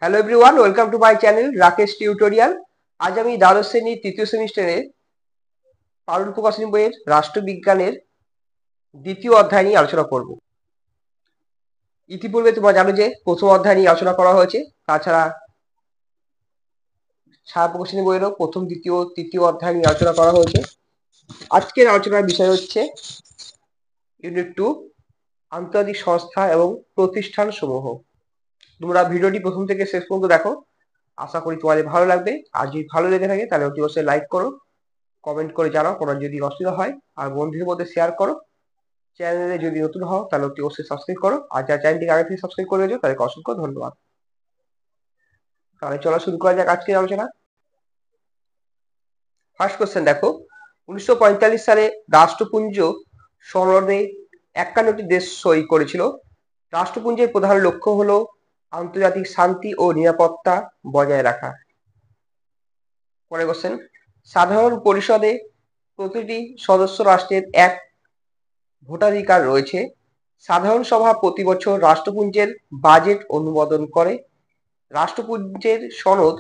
Hello everyone, welcome to my channel Rakesh tutorial. আজ আমি দ্বাদশ শ্রেণীর তৃতীয় সেমিস্টারে পারুল প্রকাশনী বইয়ের রাষ্ট্রবিজ্ঞানের দ্বিতীয় অধ্যায় নিয়ে আলোচনা করব। ইতিপূর্বে তোমরা জানো যে প্রথম অধ্যায় নিয়ে আলোচনা করা হয়েছে। তাছাড়া ছায়া প্রকাশনী বইয়েরও প্রথম, দ্বিতীয়, তৃতীয় অধ্যায় নিয়ে আলোচনা করা হয়েছে। আজকের আলোচনার বিষয় হচ্ছে ইউনিট 2, আন্তর্জাতিক সংস্থা এবং প্রতিষ্ঠান সমূহ। তোমরা ভিডিওটি প্রথম থেকে শেষ পর্যন্ত দেখো, আশা করি তোমাদের ভালো লাগবে। আর যদি ভালো লেগে থাকে তাহলে অতি অবশ্যই লাইক করো, কমেন্ট করে জানাও কোনো যদি অসুবিধা হয়, আর বন্ধুদের মধ্যে শেয়ার করো। চ্যানেলে যদি নতুন হও তাহলে অতি অবশ্যই সাবস্ক্রাইব করো, আর যারা চ্যানেলটিকে আগে থেকে সাবস্ক্রাইব করে দিয়েছো তাদেরকে অসংখ্য ধন্যবাদ। তাহলে চলো শুরু করা যাক আজকের আলোচনা। ফার্স্ট কোশ্চেন দেখো, 1945 সালে রাষ্ট্রপুঞ্জ সনদে 51টি দেশ সই করেছিল। রাষ্ট্রপুঞ্জের প্রধান লক্ষ্য হলো আন্তর্জাতিক শান্তি ও নিরাপত্তা বজায় রাখা। পরের কোশ্চেন, সাধারণ পরিষদে প্রতিটি সদস্য রাষ্ট্রের এক ভোটাধিকার রয়েছে। সাধারণ সভা প্রতি বছর রাষ্ট্রপুঞ্জের বাজেট অনুমোদন করে। রাষ্ট্রপুঞ্জের সনদ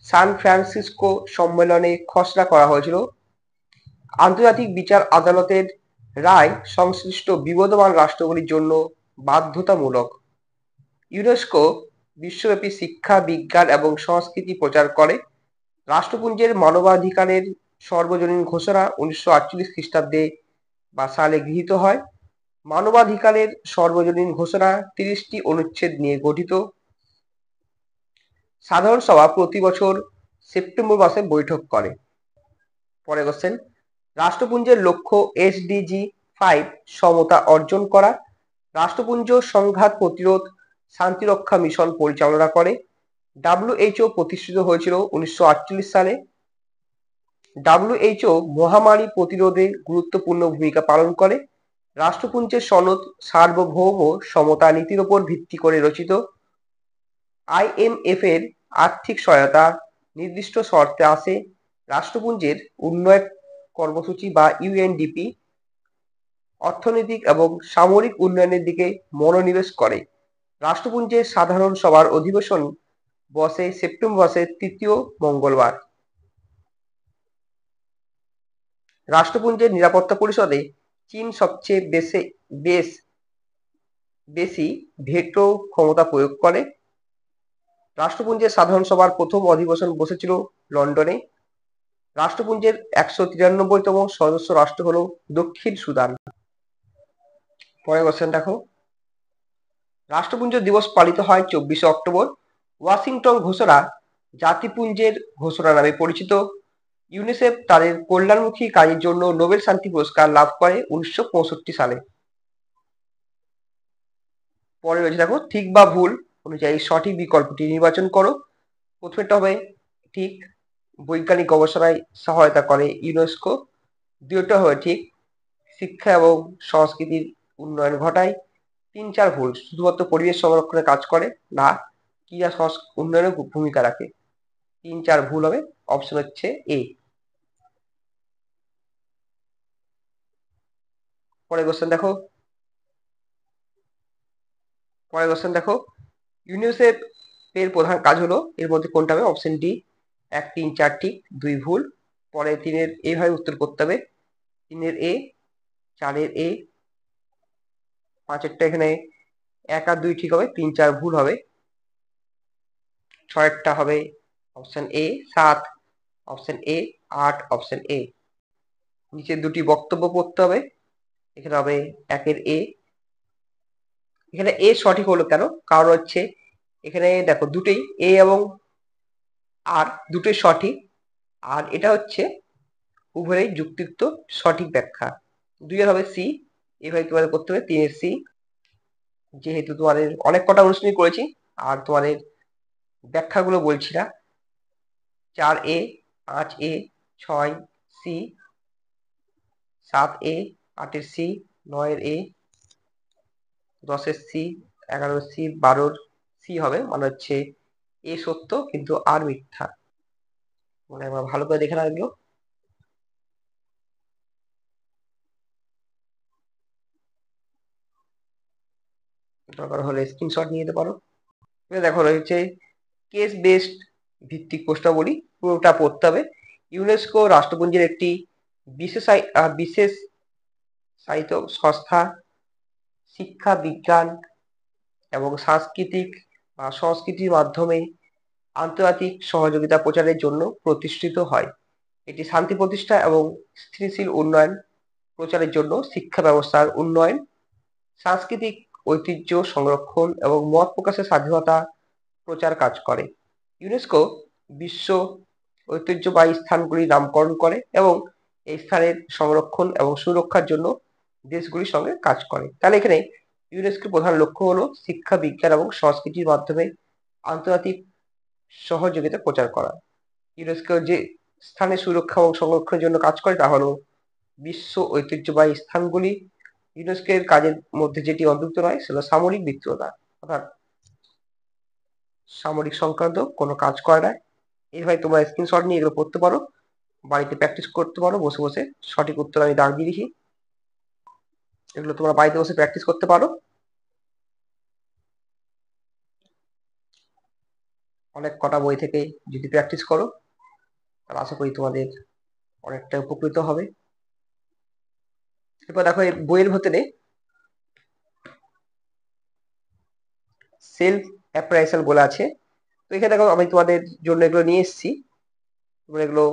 সান ফ্রান্সিসকো সম্মেলনে খসড়া করা হয়েছিল। আন্তর্জাতিক বিচার আদালতের রায় সংশ্লিষ্ট বিবদমান রাষ্ট্রগুলির জন্য বাধ্যতামূলক। ইউনেস্কো বিশ্বব্যাপী শিক্ষা, বিজ্ঞান এবং সংস্কৃতি প্রচার করে। রাষ্ট্রপুঞ্জের মানবাধিকারের সর্বজনীন ঘোষণা 1948 খ্রিস্টাব্দে বা সালে গৃহীত হয়। মানবাধিকারের সর্বজনীন ঘোষণা 30টি অনুচ্ছেদ নিয়ে গঠিত। সাধারণ সভা প্রতি বছর সেপ্টেম্বর মাসে বৈঠক করে। পরে কোশ্চেন, রাষ্ট্রপুঞ্জের লক্ষ্য SDG 5 সমতা অর্জন করা। রাষ্ট্রপুঞ্জ সংঘাত প্রতিরোধ শান্তিরক্ষা মিশন পরিচালনা করে। WHO প্রতিষ্ঠিত হয়েছিল 1948 সালে। WHO মহামারী প্রতিরোধে গুরুত্বপূর্ণ ভূমিকা পালন করে। রাষ্ট্রপুঞ্জের সনদ সার্বভৌম সমতা নীতির উপর ভিত্তি করে রচিত। IMF এর আর্থিক সহায়তা নির্দিষ্ট শর্তে আসে। রাষ্ট্রপুঞ্জের উন্নয়ন কর্মসূচি বা UNDP অর্থনৈতিক এবং সামরিক উন্নয়নের দিকে মনোনিবেশ করে। রাষ্ট্রপুঞ্জের সাধারণ সভার অধিবেশন বসে সেপ্টেম্বর মাসের তৃতীয় মঙ্গলবার। রাষ্ট্রপুঞ্জের নিরাপত্তা পরিষদে চীন সবচেয়ে বেশি ভেটো ক্ষমতা প্রয়োগ করে। রাষ্ট্রপুঞ্জের সাধারণ সভার প্রথম অধিবেশন বসেছিল লন্ডনে। রাষ্ট্রপুঞ্জের 193তম সদস্য রাষ্ট্র হলো দক্ষিণ সুদান। পরের কোশ্চেন দেখো, রাষ্ট্রপুঞ্জ দিবস পালিত হয় 24শে অক্টোবর। ওয়াশিংটন ঘোষণা জাতিপুঞ্জের ঘোষণা নামে পরিচিত। ইউনিসেফ তাদের কল্যাণমুখী কাজের জন্য নোবেল শান্তি পুরস্কার লাভ করে 1965 সালে। পরে রয়েছে দেখো, ঠিক বা ভুল অনুযায়ী সঠিক বিকল্পটি নির্বাচন করো। প্রথমেরটা হবে ঠিক, বৈজ্ঞানিক গবেষণায় সহায়তা করে ইউনেস্কো। দ্বিতীয়টা হবে ঠিক, শিক্ষা এবং সংস্কৃতির উন্নয়ন ঘটায়। 3-4 ভুল, শুধুমাত্র পরিবেশ সংরক্ষণে কাজ করে না, ক্রীড়া উন্নয়নে ভূমিকা রাখে। 3-4 ভুল হবে, অপশন হচ্ছে এ। পরের কোশ্চেন দেখো, ইউনিসেফ এর প্রধান কাজ হলো, এর মধ্যে কোনটা হবে? Option D. 1, 3, 4 ঠিক, 2 ভুল। পরে 3-এর এইভাবে উত্তর করতে হবে। 3-এর এ, 4-এর এ, 5-এরটা এখানে 1 আর 2 ঠিক হবে, 3-4 ভুল হবে। 6-এরটা হবে option A 7, option A 8, option A. নিচে দুটি বক্তব্য পড়তে হবে। এখানে হবে 1-এর এ। এখানে এ সঠিক হলো কেন? কারণ হচ্ছে এখানে দেখো দুটোই এ এবং আর দুটোই সঠিক, আর এটা হচ্ছে উভয়ই যুক্তিযুক্ত সঠিক ব্যাখ্যা। 2-এর হবে সি, এভাবে তোমাদের করতে হবে। 3-এর সি, যেহেতু তোমাদের অনেক কটা অনুষ্ঠানই করেছি আর তোমাদের ব্যাখ্যাগুলো বলছি না। 4-এ, 5-এ, 6 সি, 7-এ, 8-এর সি, 9-এর এ, 10-এর সি, 11-এর সি, 12-এর সি হবে, মানে হচ্ছে এ সত্য কিন্তু আর মিথ্যা। মানে আমরা ভালো করে দেখে রাখলো। দরকার হলে স্ক্রিনশট নিয়ে নিতে পারো। দেখো রয়েছে কেস বেসড ভিত্তিক প্রশ্নাবলী পুরোটা পড়তে হবে। ইউনেস্কো রাষ্ট্রপুঞ্জের একটি বিশেষ সাহিত্য সংস্থা, শিক্ষা, বিজ্ঞান এবং সাংস্কৃতিক বা সংস্কৃতির মাধ্যমে আন্তর্জাতিক সহযোগিতা প্রচারের জন্য প্রতিষ্ঠিত হয়। এটি শান্তি প্রতিষ্ঠা এবং স্থিতিশীল উন্নয়ন প্রচারের জন্য শিক্ষা ব্যবস্থার উন্নয়ন, সাংস্কৃতিক ঐতিহ্য সংরক্ষণ এবং মত প্রকাশের স্বাধীনতা প্রচার কাজ করে। ইউনেস্কো বিশ্ব ঐতিহ্যবাহী স্থানগুলির নামকরণ করে এবং এই স্থানের সংরক্ষণ এবং সুরক্ষার জন্য দেশগুলির সঙ্গে কাজ করে। তাহলে এখানে ইউনেস্কোর প্রধান লক্ষ্য হলো শিক্ষা, বিজ্ঞান এবং সংস্কৃতির মাধ্যমে আন্তর্জাতিক সহযোগিতা প্রচার করা। ইউনেস্কো যে স্থানের সুরক্ষা এবং সংরক্ষণের জন্য কাজ করে তা হলো বিশ্ব ঐতিহ্যবাহী স্থানগুলি। ইউনেস্কোর কাজের মধ্যে যেটি অন্তর্ভুক্ত নয় সেটা সামরিক মিত্রতা, অর্থাৎ সামরিক সংক্রান্ত কোনো কাজ করে না। এইভাবে তোমরা স্ক্রিনশট নিয়ে এগুলো পড়তে পারো, বাড়িতে প্র্যাকটিস করতে পারো বসে বসে। সঠিক উত্তর আমি দাগ দিয়ে দিয়েছি, এগুলো তোমরা বাড়িতে বসে প্র্যাকটিস করতে পারো। অনেক কটা বই থেকে যদি প্র্যাকটিস করো তাহলে আশা করি তোমাদের অনেকটা উপকৃত হবে। এরপর দেখো এই বইয়ের ভেতরে সেলফ অ্যাপ্রাইজাল বলে আছে। তো এখানে দেখো আমি তোমাদের জন্য এগুলো নিয়ে এসেছি, তোমরা এগুলো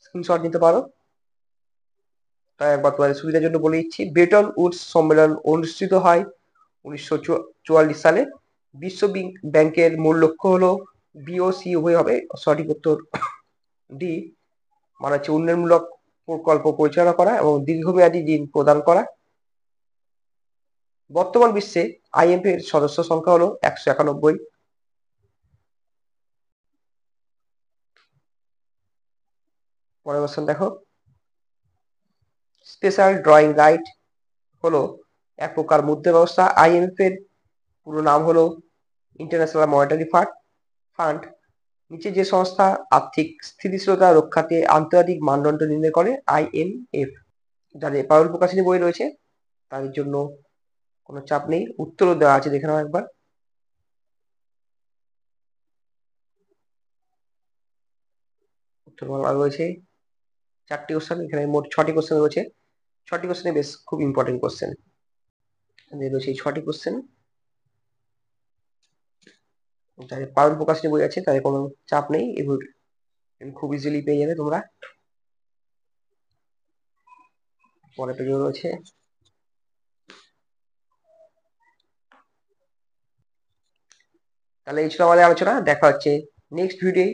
স্ক্রিনশট নিতে পারো। তাই একবার তোমাদের সুবিধার জন্য বলে দিচ্ছি। ব্রেটন উডস সম্মেলন অনুষ্ঠিত হয় 1944 সালে। বিশ্ব ব্যাংকের মূল লক্ষ্য হলো বিওসি উভয় হবে সঠিক উত্তর ডি, মানে হচ্ছে উন্নয়নমূলক প্রকল্প পরিচালনা করা এবং দীর্ঘমেয়াদী ঋণ প্রদান করা। বর্তমান বিশ্বে আইএমএফ এর সদস্য সংখ্যা হলো 191। পরের কোশ্চেন দেখো, স্পেশাল ড্রয়িং রাইট হলো এক প্রকার মুদ্রা ব্যবস্থা। আইএমএফ এর পুরো নাম হলো ইন্টারন্যাশনাল মনিটারি ফান্ড। নিচে যে সংস্থা আর্থিক স্থিতিশীলতা রক্ষাতে আন্তর্জাতিক মানদণ্ড নির্ণয় করে? আইএমএফ। যাদের পারুল প্রকাশনী বই রয়েছে তাদের জন্য কোনো চাপ নেই, উত্তরও দেওয়া আছে, দেখে নাও একবার। উত্তর বলা রয়েছে 4টি কোশ্চেন, এখানে মোট 6টি কোশ্চেন রয়েছে। 6টি কোশ্চেন বেশ খুব ইম্পর্টেন্ট কোশ্চেন রয়েছে। এই 6টি কোশ্চেন যাদের পারুল প্রকাশনী বই আছে তাদের কোনো চাপ নেই, এগুলো খুব ইজিলি পেয়ে যাবে তোমরা। পরের পেজে রয়েছে। তাহলে এই ছিল আমাদের আলোচনা, দেখা হচ্ছে নেক্সট ভিডিও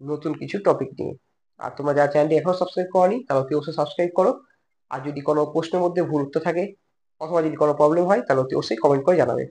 নতুন কিছু টপিক নিয়ে। আর তোমরা যারা চ্যানেলটি এখনো সাবস্ক্রাইব করোনি তাহলে অতি অবশ্যই সাবস্ক্রাইব করো। আর যদি কোনো প্রশ্নের মধ্যে ভুল উত্তর থাকে অথবা যদি কোনো প্রবলেম হয় তাহলে অতি অবশ্যই কমেন্ট করে জানাবে।